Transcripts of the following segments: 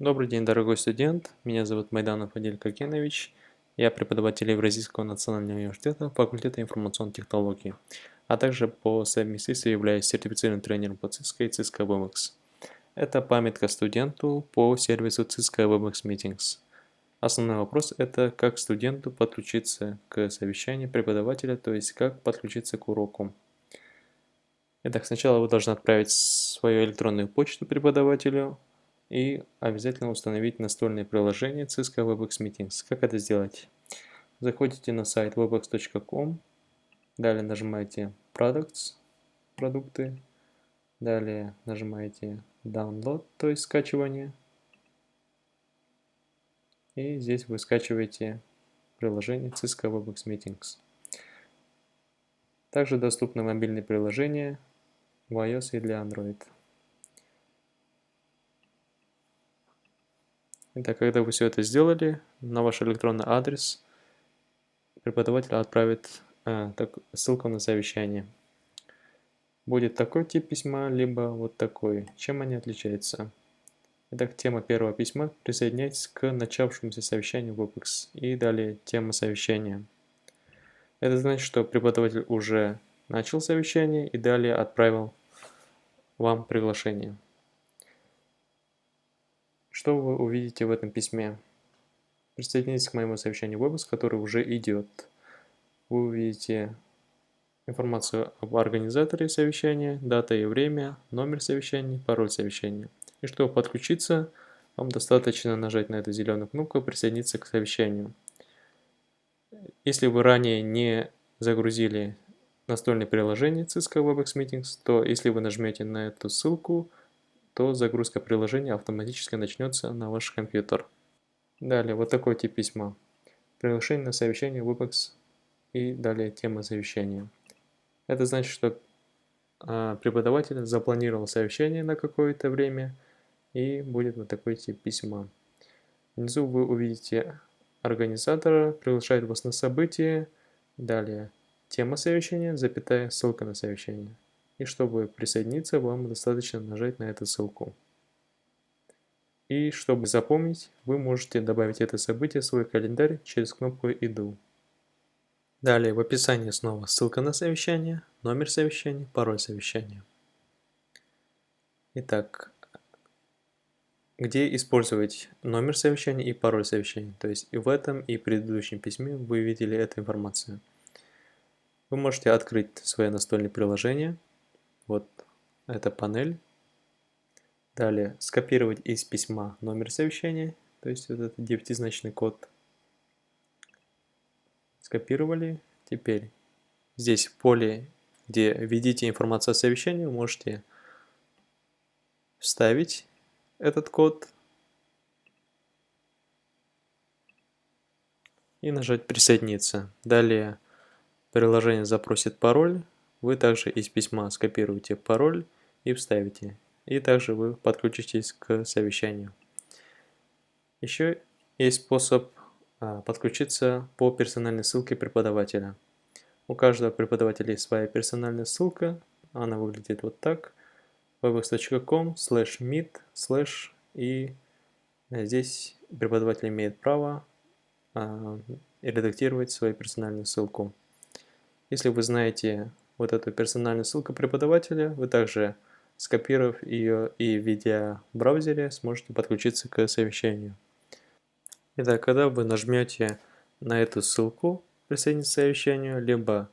Добрый день, дорогой студент. Меня зовут Майданов Адиль Кокенович. Я преподаватель Евразийского национального университета, факультета информационных технологий, а также по совместительству являюсь сертифицированным тренером по Cisco и Cisco WebEx. Это памятка студенту по сервису Cisco WebEx Meetings. Основной вопрос – это как студенту подключиться к совещанию преподавателя, то есть как подключиться к уроку. Итак, сначала вы должны отправить свою электронную почту преподавателю и обязательно установить настольное приложение Cisco WebEx Meetings. Как это сделать? Заходите на сайт webex.com, далее нажимаете Products, продукты, далее нажимаете Download, то есть скачивание, и здесь вы скачиваете приложение Cisco WebEx Meetings. Также доступны мобильные приложения в iOS и для Android. Итак, когда вы все это сделали, на ваш электронный адрес преподаватель отправит ссылку на совещание. Будет такой тип письма, либо вот такой. Чем они отличаются? Итак, тема первого письма – присоединяйтесь к начавшемуся совещанию WebEx. И далее тема совещания. Это значит, что преподаватель уже начал совещание и далее отправил вам приглашение. Что вы увидите в этом письме? Присоединитесь к моему совещанию WebEx, который уже идет. Вы увидите информацию об организаторе совещания, дата и время, номер совещания, пароль совещания. И чтобы подключиться, вам достаточно нажать на эту зеленую кнопку «Присоединиться к совещанию». Если вы ранее не загрузили настольное приложение Cisco WebEx Meetings, то если вы нажмете на эту ссылку, то загрузка приложения автоматически начнется на ваш компьютер. Далее, вот такой тип письма. Приглашение на совещание WebEx и далее тема совещания. Это значит, что преподаватель запланировал совещание на какое-то время и будет вот такой тип письма. Внизу вы увидите организатора, приглашает вас на событие, далее тема совещания, запятая, ссылка на совещание. И чтобы присоединиться, вам достаточно нажать на эту ссылку. И чтобы запомнить, вы можете добавить это событие в свой календарь через кнопку «Иду». Далее в описании снова ссылка на совещание, номер совещания, пароль совещания. Итак, где использовать номер совещания и пароль совещания. То есть и в этом, и в предыдущем письме вы видели эту информацию. Вы можете открыть свое настольное приложение. Вот эта панель. Далее скопировать из письма номер совещания, то есть вот этот 9-значный код. Скопировали. Теперь здесь в поле, где видите информацию о совещании, вы можете вставить этот код и нажать «Присоединиться». Далее приложение запросит пароль, вы также из письма скопируете пароль и вставите. И также вы подключитесь к совещанию. Еще есть способ подключиться по персональной ссылке преподавателя. У каждого преподавателя есть своя персональная ссылка. Она выглядит вот так. webex.com/meet/ и здесь преподаватель имеет право редактировать свою персональную ссылку. Если вы знаете вот эту персональную ссылку преподавателя, вы также, скопировав ее и введя в браузере, сможете подключиться к совещанию. Итак, когда вы нажмете на эту ссылку «Присоединиться к совещанию», либо,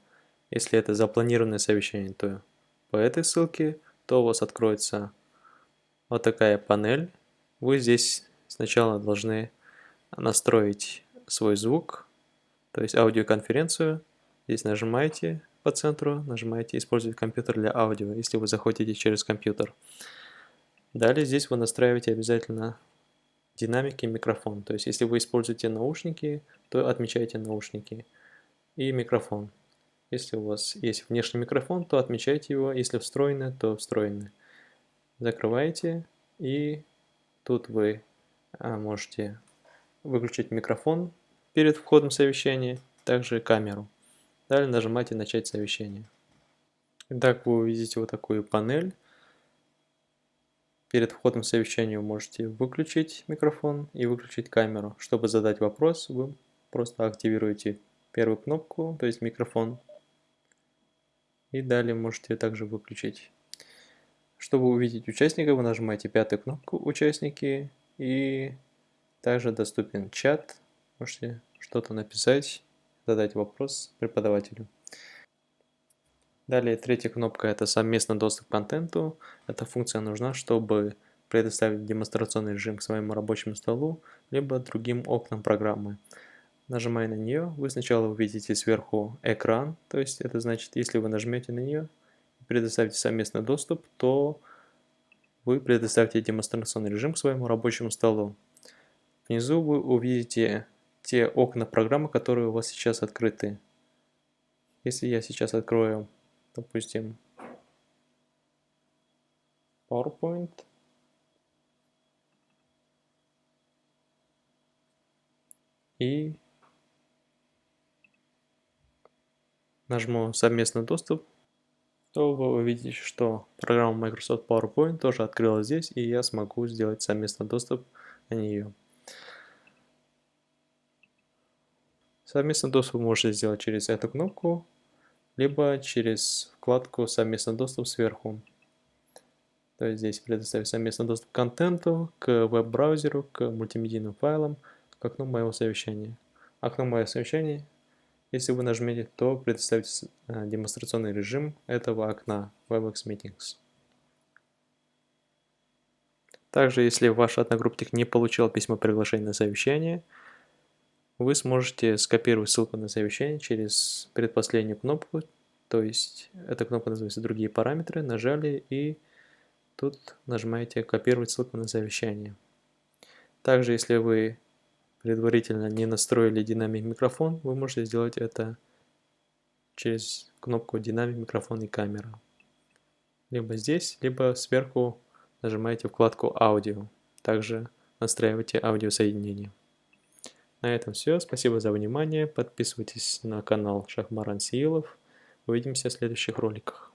если это запланированное совещание, то по этой ссылке, то у вас откроется вот такая панель. Вы здесь сначала должны настроить свой звук, то есть аудиоконференцию. Здесь нажимаете по центру, нажимаете «Использовать компьютер для аудио», если вы заходите через компьютер. Далее здесь вы настраиваете обязательно динамики и микрофон. То есть если вы используете наушники, то отмечайте наушники и микрофон. Если у вас есть внешний микрофон, то отмечайте его. Если встроенный, то встроенный. Закрываете, и тут вы можете выключить микрофон перед входом в совещание, также камеру. Далее нажимаете «Начать совещание». Итак, вы увидите вот такую панель. перед входом в совещание вы можете выключить микрофон и выключить камеру. Чтобы задать вопрос, вы просто активируете первую кнопку, то есть микрофон, и далее можете также выключить. Чтобы увидеть участника, вы нажимаете пятую кнопку «Участники», и также доступен чат. Можете что-то написать, задать вопрос преподавателю. Далее третья кнопка – это совместный доступ к контенту. Эта функция нужна, чтобы предоставить демонстрационный режим к своему рабочему столу, либо другим окнам программы. Нажимая на нее, вы сначала увидите сверху экран, то есть это значит, если вы нажмете на нее и предоставите совместный доступ, то вы предоставите демонстрационный режим к своему рабочему столу. Внизу вы увидите те окна программы, которые у вас сейчас открыты. Если я сейчас открою, допустим, PowerPoint, и нажму «Совместный доступ», то вы увидите, что программа Microsoft PowerPoint тоже открылась здесь, и я смогу сделать совместный доступ на нее. Совместный доступ вы можете сделать через эту кнопку, либо через вкладку «Совместный доступ» сверху. То есть здесь предоставить совместный доступ к контенту, к веб-браузеру, к мультимедийным файлам, к окну моего совещания. Окно моего совещания, если вы нажмете, то предоставите демонстрационный режим этого окна WebEx Meetings. Также, если ваш одногруппник не получил письмо приглашения на совещание, вы сможете скопировать ссылку на совещание через предпоследнюю кнопку, то есть эта кнопка называется «Другие параметры», нажали и тут нажимаете «Копировать ссылку на совещание». Также, если вы предварительно не настроили динамик микрофон, вы можете сделать это через кнопку «Динамик микрофон и камера». Либо здесь, либо сверху нажимаете вкладку «Аудио». Также настраивайте аудиосоединение. На этом все. Спасибо за внимание. Подписывайтесь на канал Шахмаран Сиилов. Увидимся в следующих роликах.